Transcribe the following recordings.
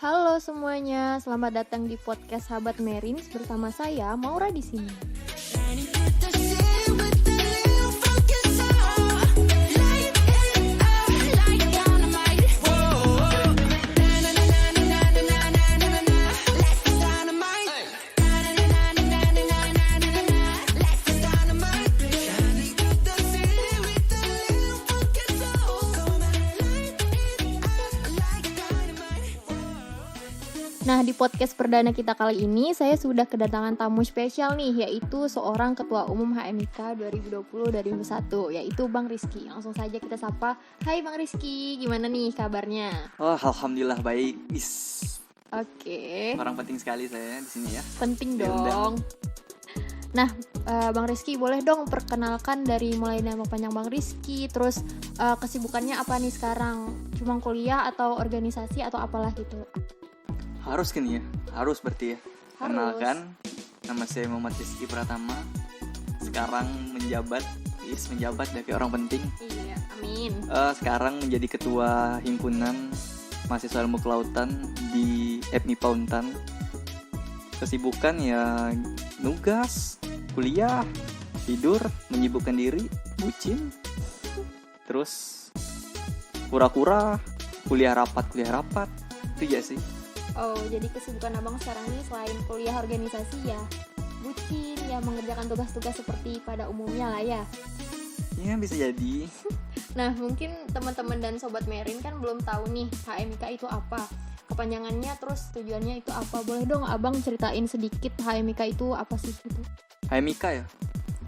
Halo semuanya, selamat datang di podcast Sahabat Merins bersama saya Maura di sini. Nah, di podcast perdana kita kali ini, saya sudah kedatangan tamu spesial nih, yaitu seorang Ketua Umum HMIK 2020-2021, yaitu Bang Rizky. Langsung saja kita sapa. Hai Bang Rizky, gimana nih kabarnya? Oh, alhamdulillah baik. Oke. Orang penting sekali saya di sini ya. Penting Diundang. dong. Nah, Bang Rizky boleh dong perkenalkan dari mulai nama panjang Bang Rizky, terus kesibukannya apa nih sekarang? Cuma kuliah atau organisasi atau apalah gitu? Harus kan ya? Harus berarti ya. Harus. Kenalkan, nama saya Muhammad Rizky Pratama. Sekarang menjabat dari orang penting. Iya, amin. Sekarang menjadi ketua himpunan mahasiswa ilmu kelautan di FMIPA Untan. Kesibukan ya nugas, kuliah, tidur, menyibukkan diri, bucin. Terus kura-kura, kuliah rapat. Itu ya sih. Oh, jadi kesibukan abang sekarang ini selain kuliah organisasi ya bucin, ya mengerjakan tugas-tugas seperti pada umumnya lah ya. Ya bisa jadi. Nah, mungkin teman-teman dan Sobat Merin kan belum tahu nih HMIK itu apa, kepanjangannya, terus tujuannya itu apa. Boleh dong abang ceritain sedikit HMIK itu apa sih gitu? HMIK ya.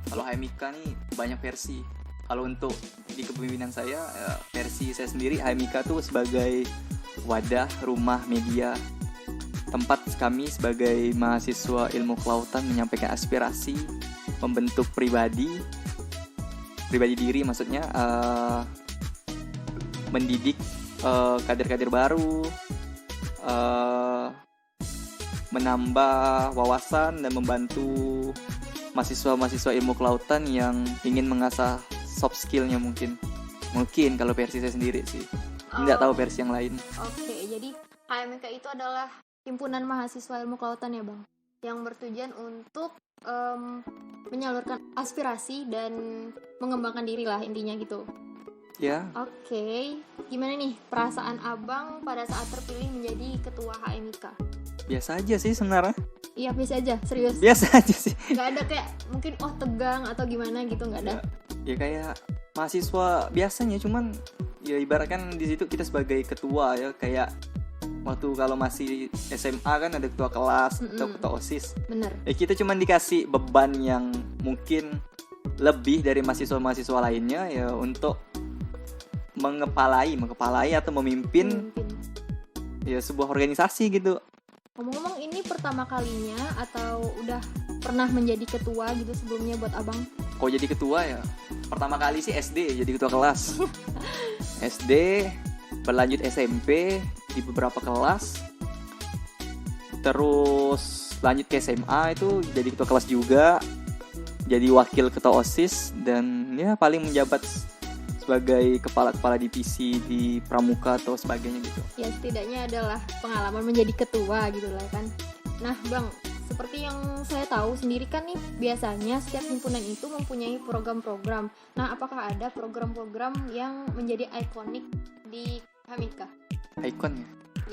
Kalau HMIK nih banyak versi. Kalau untuk di kepemimpinan saya, versi saya sendiri HMIK tuh sebagai wadah, rumah, media, tempat kami sebagai mahasiswa ilmu kelautan menyampaikan aspirasi, membentuk pribadi diri maksudnya, mendidik kader-kader baru, menambah wawasan dan membantu mahasiswa ilmu kelautan yang ingin mengasah soft skillnya mungkin kalau versi saya sendiri sih. Nggak tahu versi yang lain. Oke, jadi HMIK itu adalah himpunan mahasiswa ilmu kelautan ya bang, yang bertujuan untuk menyalurkan aspirasi dan mengembangkan diri lah intinya gitu. Ya. Oke, gimana nih perasaan abang pada saat terpilih menjadi ketua HMIK? Biasa aja sih sebenarnya. Iya, biasa aja, serius. Biasa aja sih. Gak ada kayak mungkin tegang atau gimana gitu, nggak ada. Ya kayak mahasiswa biasanya, cuman ya ibaratkan di situ kita sebagai ketua ya, kayak waktu kalau masih SMA kan ada ketua kelas atau ketua OSIS. Bener. Ya kita cuman dikasih beban yang mungkin lebih dari mahasiswa lainnya ya, untuk mengepalai atau memimpin ya sebuah organisasi gitu. Ngomong-ngomong, ini pertama kalinya atau udah pernah menjadi ketua gitu sebelumnya buat abang? Kok jadi ketua ya? Pertama kali sih SD jadi ketua kelas. SD, berlanjut SMP di beberapa kelas, terus lanjut ke SMA itu jadi ketua kelas juga, jadi wakil ketua OSIS, dan ya paling menjabat sebagai kepala divisi di pramuka atau sebagainya gitu. Ya setidaknya adalah pengalaman menjadi ketua gitu lah kan. Nah bang, seperti yang saya tahu sendiri kan nih, biasanya setiap himpunan itu mempunyai program-program. Nah, apakah ada program-program yang menjadi ikonik di HMIK? Ikon ya?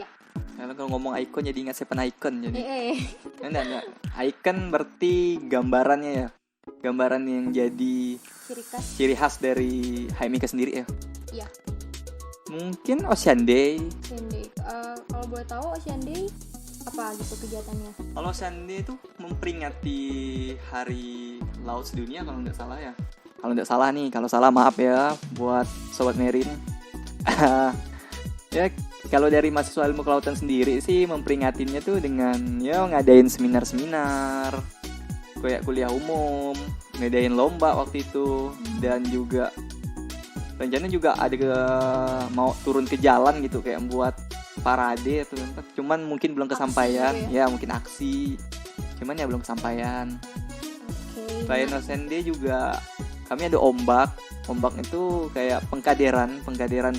Ya. Kalau ngomong ikon jadi ingat Seven Icon jadi. Enggak. Icon berarti gambarannya ya. Gambaran yang jadi ciri khas dari HMIK sendiri ya. Iya. Mungkin Ocean Day. Kalau boleh tahu Ocean Day apa gitu kegiatannya? Kalau Ocean Day itu memperingati Hari Laut Sedunia kalau nggak salah ya. Kalau salah maaf ya buat Sobat Merin. Ya kalau dari mahasiswa ilmu kelautan sendiri sih memperingatinya tuh dengan ya ngadain seminar, kayak kuliah umum, ngadain lomba waktu itu, dan juga rencana juga ada mau turun ke jalan gitu kayak buat parade atau cuman mungkin belum kesampaian ya mungkin aksi, cuman ya belum kesampaian. Selain Ocean Day juga kami ada ombak itu kayak pengkaderan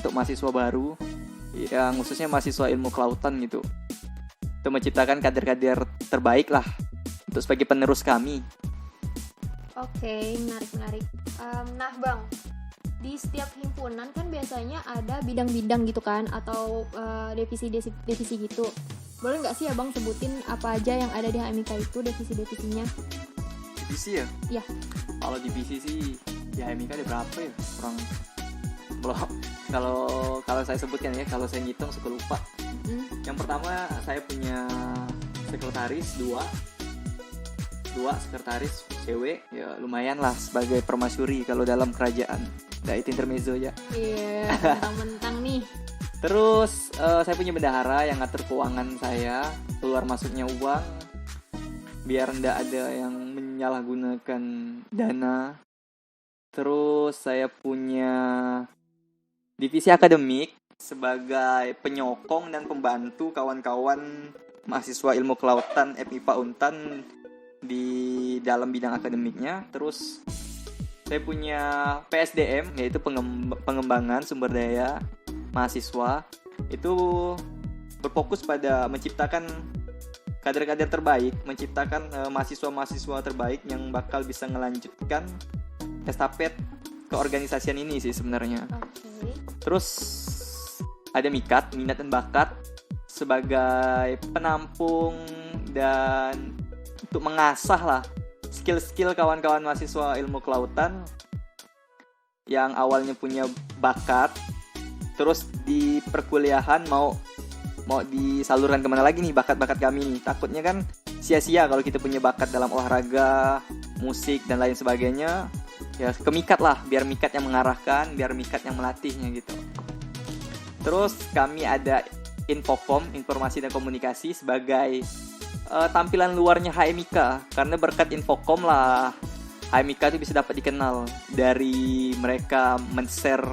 untuk mahasiswa baru yang khususnya mahasiswa ilmu kelautan gitu, untuk menciptakan kader-kader terbaik lah untuk sebagai penerus kami. Oke, menarik. Nah Bang, di setiap himpunan kan biasanya ada bidang-bidang gitu kan, atau divisi gitu. Boleh nggak sih Abang sebutin apa aja yang ada di HMIK itu, divisi-divisinya? Divisi ya? Iya. Kalau divisi sih di HMIK ada berapa ya? Kurang belum. Kalau saya sebutkan ya, kalau saya ngitung suka lupa. Yang pertama saya punya sekretaris dua sekretaris cewek, ya lumayan lah sebagai permasyuri kalau dalam kerajaan. Nah, itu intermezzo ya. Iya, mentang-mentang nih. Terus saya punya bendahara yang ngatur keuangan saya, keluar masuknya uang, biar ndak ada yang menyalahgunakan dana. Terus saya punya divisi akademik sebagai penyokong dan pembantu kawan-kawan mahasiswa ilmu kelautan FMIPA Untan di dalam bidang akademiknya. Terus saya punya PSDM, yaitu pengembangan sumber daya mahasiswa. Itu berfokus pada menciptakan kader-kader terbaik, menciptakan mahasiswa-mahasiswa terbaik yang bakal bisa melanjutkan estafet keorganisasian ini sih sebenarnya. Oke. Terus ada MIKAT, minat dan bakat, sebagai penampung dan untuk mengasah lah skill-skill kawan-kawan mahasiswa ilmu kelautan yang awalnya punya bakat, terus di perkuliahan mau disalurkan kemana lagi nih bakat-bakat kami nih. Takutnya kan sia-sia kalau kita punya bakat dalam olahraga, musik dan lain sebagainya. Ya ke MIKAT lah, biar MIKAT yang mengarahkan, biar MIKAT yang melatihnya gitu. Terus kami ada Infokom, informasi dan komunikasi, sebagai tampilan luarnya HMIK. Karena berkat Infokom lah HMIK itu bisa dapat dikenal dari mereka men-share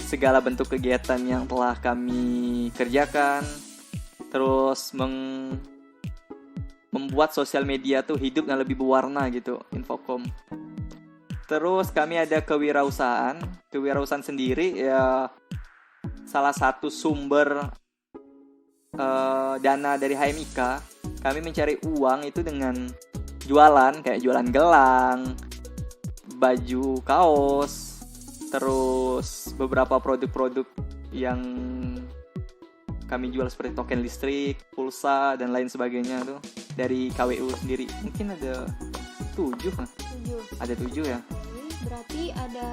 segala bentuk kegiatan yang telah kami kerjakan. Terus membuat sosial media tuh hidup dan lebih berwarna gitu, Infokom. Terus kami ada kewirausahaan sendiri ya, salah satu sumber dana dari HMIK. Kami mencari uang itu dengan jualan, kayak jualan gelang, baju kaos, terus beberapa produk-produk yang kami jual seperti token listrik, pulsa dan lain sebagainya tuh dari KWU sendiri. Mungkin ada 7 kan? 7. Ada 7 ya. Berarti ada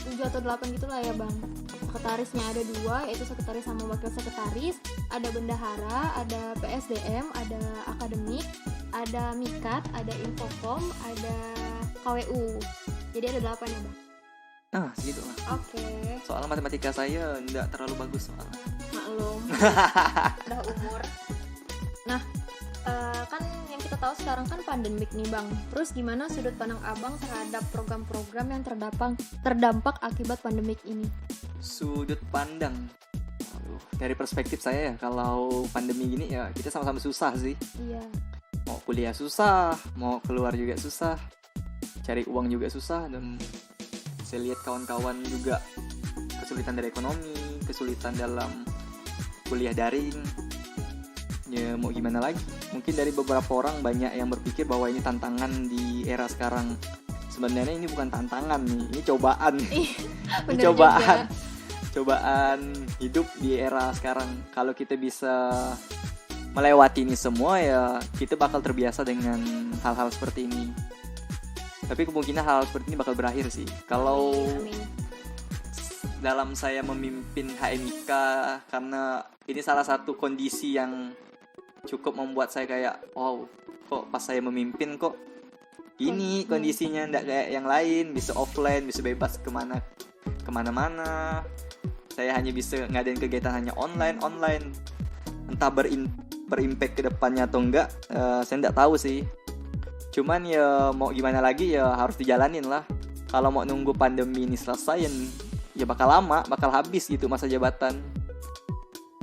7 atau 8 gitu lah ya Bang. Sekretarisnya ada 2, yaitu sekretaris sama wakil sekretaris. Ada bendahara, ada PSDM, ada akademik, ada MIKAT, ada Infokom, ada KWU. Jadi ada 8 ya Bang. Nah, segitu lah. Oke. Soal matematika saya enggak terlalu bagus soalnya. Maklum. Udah umur. Nah, kan yang kita tahu sekarang kan pandemik nih Bang. Terus gimana sudut pandang Abang terhadap program-program yang terdampak akibat pandemik ini? Sudut pandang, dari perspektif saya ya, kalau pandemi gini ya kita sama-sama susah sih. Iya. Mau kuliah susah, mau keluar juga susah, cari uang juga susah, dan saya lihat kawan-kawan juga kesulitan dari ekonomi, kesulitan dalam kuliah daring. Ya mau gimana lagi? Mungkin dari beberapa orang banyak yang berpikir bahwa ini tantangan di era sekarang. Sebenarnya ini bukan tantangan nih, ini cobaan. Ini cobaan. Cobaan hidup di era sekarang. Kalau kita bisa melewati ini semua ya kita bakal terbiasa dengan hal-hal seperti ini. Tapi kemungkinan hal seperti ini bakal berakhir sih. Kalau dalam saya memimpin HMIK, karena ini salah satu kondisi yang cukup membuat saya kayak wow, kok pas saya memimpin kok ini kondisinya nggak kayak yang lain, bisa offline, bisa bebas kemana-mana. Saya hanya bisa ngadain kegiatan hanya online. Entah berimpact ke depannya atau enggak, saya nggak tahu sih. Cuman ya mau gimana lagi, ya harus dijalanin lah. Kalau mau nunggu pandemi ini selesai ya bakal lama, bakal habis gitu masa jabatan.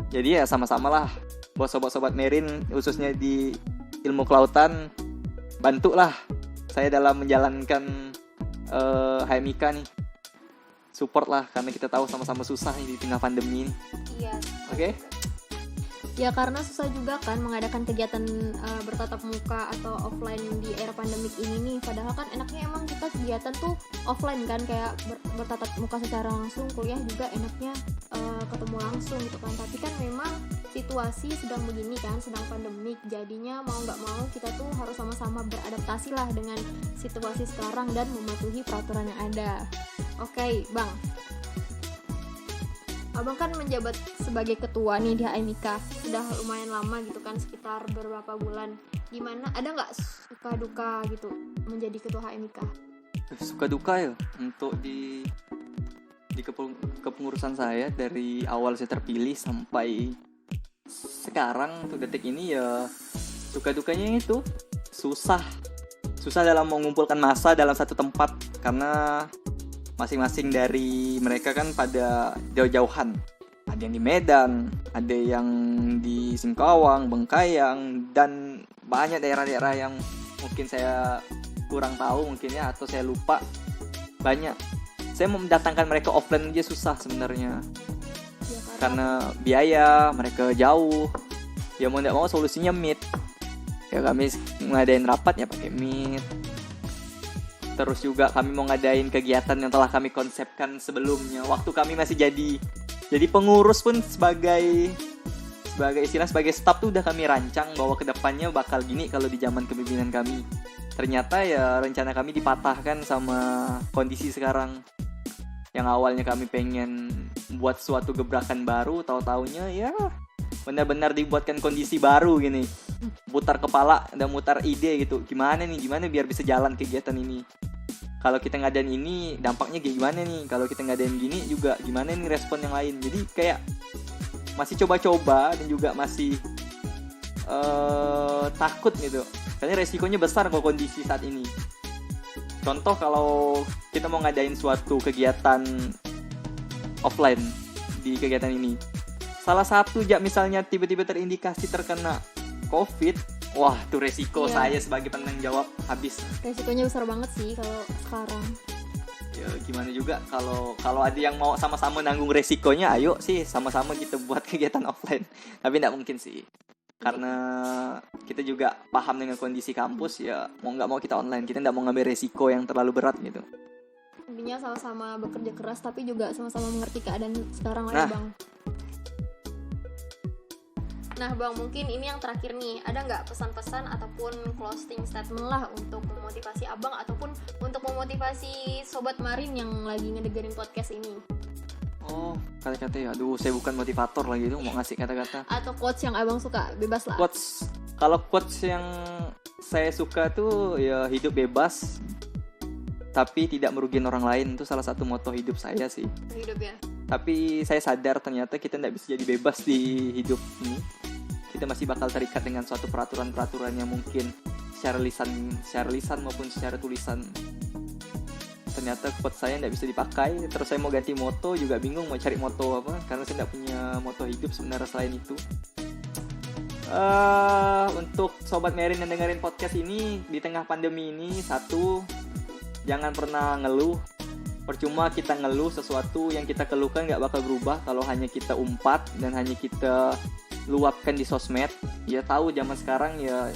Jadi ya sama-sama lah, buat sobat-sobat Merin khususnya di ilmu kelautan, bantulah saya dalam menjalankan HMIK nih. Support lah, karena kita tahu sama-sama susah nih di tengah pandemi ini. Iya. Oke. Oke. Ya karena susah juga kan mengadakan kegiatan bertatap muka atau offline di era pandemik ini nih. Padahal kan enaknya emang kita kegiatan tuh offline kan, kayak bertatap muka secara langsung. Kuliah juga enaknya ketemu langsung gitu kan. Tapi kan memang situasi sedang begini kan, sedang pandemik. Jadinya mau nggak mau kita tuh harus sama-sama beradaptasi lah dengan situasi sekarang dan mematuhi peraturan yang ada. Oke, Bang. Abang kan menjabat sebagai ketua nih di HMIK, sudah lumayan lama gitu kan, sekitar beberapa bulan. Gimana, ada nggak suka duka gitu menjadi ketua HMIK? Suka duka ya untuk di kepengurusan saya dari awal saya terpilih sampai sekarang untuk detik ini ya, suka dukanya itu susah dalam mengumpulkan massa dalam satu tempat karena masing-masing dari mereka kan pada jauh-jauhan. Ada yang di Medan, ada yang di Singkawang, Bengkayang, dan banyak daerah-daerah yang mungkin saya kurang tahu mungkin ya, atau saya lupa. Banyak. Saya mau mendatangkan mereka offline aja susah sebenarnya. Ya, karena biaya, mereka jauh. Ya mau tidak mau solusinya meet. Ya kami ngadain rapat ya pakai meet. Terus juga kami mau ngadain kegiatan yang telah kami konsepkan sebelumnya. Waktu kami masih jadi pengurus pun sebagai staff tuh udah kami rancang bahwa kedepannya bakal gini kalau di zaman kepemimpinan kami. Ternyata ya rencana kami dipatahkan sama kondisi sekarang. Yang awalnya kami pengen buat suatu gebrakan baru, tahu-taunya ya benar-benar dibuatkan kondisi baru gini. Putar kepala dan mutar ide gitu. Gimana biar bisa jalan kegiatan ini. Kalau kita ngadain ini dampaknya gimana nih? Kalau kita ngadain gini juga gimana nih respon yang lain? Jadi kayak masih coba-coba dan juga masih takut gitu. Karena resikonya besar kalau kondisi saat ini. Contoh kalau kita mau ngadain suatu kegiatan offline di kegiatan ini. Salah satu misalnya tiba-tiba terindikasi terkena COVID, wah itu resiko saya sebagai penanggung jawab habis. Resikonya besar banget sih kalau sekarang. Ya gimana juga kalau ada yang mau sama-sama nanggung resikonya, ayo sih sama-sama kita buat kegiatan offline. Tapi tidak mungkin sih. Karena kita juga paham dengan kondisi kampus, ya mau nggak mau kita online. Kita tidak mau ngambil resiko yang terlalu berat gitu. Intinya sama-sama bekerja keras tapi juga sama-sama mengerti keadaan sekarang lah ya, Bang. Nah Bang, mungkin ini yang terakhir nih, ada nggak pesan-pesan ataupun closing statement lah untuk memotivasi Abang ataupun untuk memotivasi Sobat Marin yang lagi ngedengerin podcast ini? Oh, kata-kata ya, aduh saya bukan motivator lagi tuh mau ngasih kata-kata. Atau quotes yang Abang suka, bebas lah. Kalau quotes yang saya suka tuh ya hidup bebas tapi tidak merugikan orang lain, itu salah satu moto hidup saya sih. Hidup ya. Tapi saya sadar ternyata kita tidak bisa jadi bebas di hidup ini. Kita masih bakal terikat dengan suatu peraturan-peraturan yang mungkin secara lisan maupun secara tulisan. Ternyata quote saya tidak bisa dipakai. Terus saya mau ganti moto juga bingung mau cari moto apa, karena saya tidak punya moto hidup sebenarnya selain itu. Untuk Sobat Marin yang dengerin podcast ini di tengah pandemi ini, satu, jangan pernah ngeluh. Percuma kita ngeluh sesuatu yang kita keluhkan gak bakal berubah kalau hanya kita umpat dan hanya kita luapkan di sosmed. Ya tahu zaman sekarang ya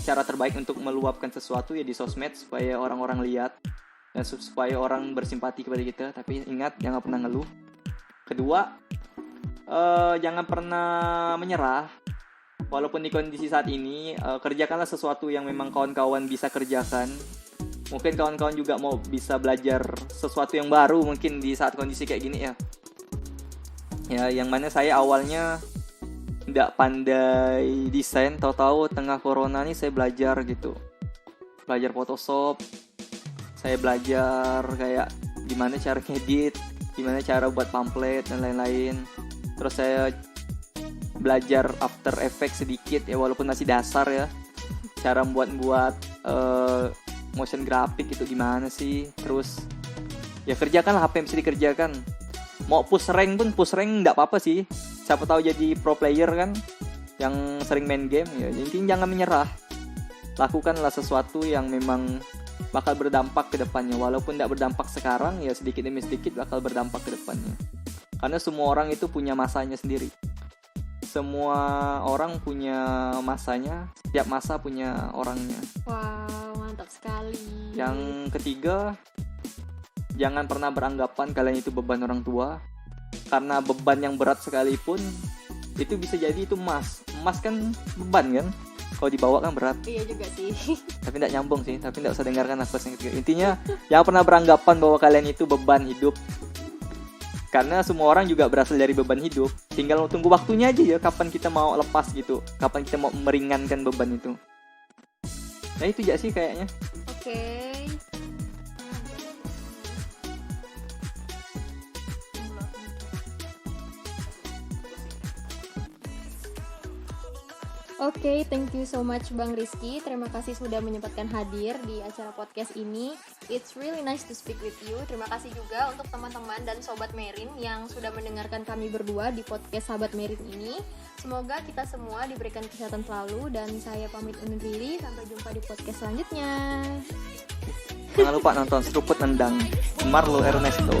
cara terbaik untuk meluapkan sesuatu ya di sosmed supaya orang-orang lihat dan supaya orang bersimpati kepada kita. Tapi ingat, jangan pernah ngeluh. Kedua, jangan pernah menyerah. Walaupun di kondisi saat ini, kerjakanlah sesuatu yang memang kawan-kawan bisa kerjakan. Mungkin kawan-kawan juga mau bisa belajar sesuatu yang baru mungkin di saat kondisi kayak gini ya. Ya, yang mana saya awalnya tidak pandai desain, tahu-tahu tengah corona nih saya belajar gitu. Belajar Photoshop. Saya belajar kayak gimana cara ngedit, gimana cara buat pamflet dan lain-lain. Terus saya belajar After Effects sedikit ya, walaupun masih dasar ya. Cara buat motion grafik itu gimana sih. Terus ya kerjakanlah apa yang bisa dikerjakan. Mau push rank enggak apa-apa sih. Siapa tahu jadi pro player kan, yang sering main game ya. Intinya jangan menyerah. Lakukanlah sesuatu yang memang bakal berdampak ke depannya. Walaupun tidak berdampak sekarang, ya sedikit demi sedikit bakal berdampak ke depannya. Karena semua orang itu punya masanya sendiri. semua orang punya masanya, setiap masa punya orangnya. Wow, mantap sekali. Yang ketiga, jangan pernah beranggapan kalian itu beban orang tua. Karena beban yang berat sekalipun itu bisa jadi itu emas. Emas kan beban kan, kalau dibawa kan berat. Iya juga sih. Tapi tidak nyambung sih, tapi tidak usah dengarkan aku yang ketiga. Intinya jangan pernah beranggapan bahwa kalian itu beban hidup. Karena semua orang juga berasal dari beban hidup. Tinggal tunggu waktunya aja ya, kapan kita mau lepas gitu, kapan kita mau meringankan beban itu. Nah itu aja sih kayaknya. Oke. Oke, thank you so much Bang Rizky. Terima kasih sudah menyempatkan hadir di acara podcast ini. It's really nice to speak with you. Terima kasih juga untuk teman-teman dan Sobat Merin yang sudah mendengarkan kami berdua di podcast Sahabat Merin ini. Semoga kita semua diberikan kesehatan selalu, dan saya pamit undur diri. Sampai jumpa di podcast selanjutnya. Jangan lupa nonton Seruput Nendang Marlo Ernesto.